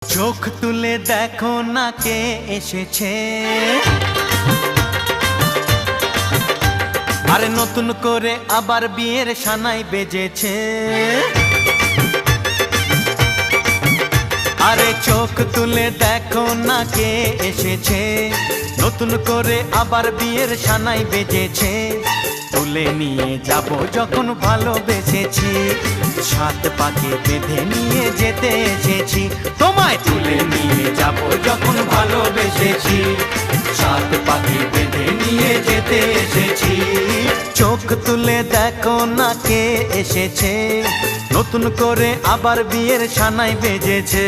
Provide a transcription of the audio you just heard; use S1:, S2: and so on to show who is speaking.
S1: চোখ তুলে দেখো না কে এসেছে, আরে নতুন করে আবার বিয়ের সানাই বেজেছে। আরে চোখ তুলে দেখো না কে এসেছে, নতুন করে আবার বিয়ের সানাই বেজেছে। তুলে নিয়ে যাব যখন ভালোবেসেছি, সাত পাকে বেঁধে নিয়ে যেতে এসেছি। তোমায় তুলে নিয়ে যাব যখন ভালোবেসেছি, সাত পাকে বেঁধে নিয়ে যেতে এসেছি। চোখ তুলে দেখো না কে এসেছে, নতুন করে আবার বিয়ের সানাই বেজেছে।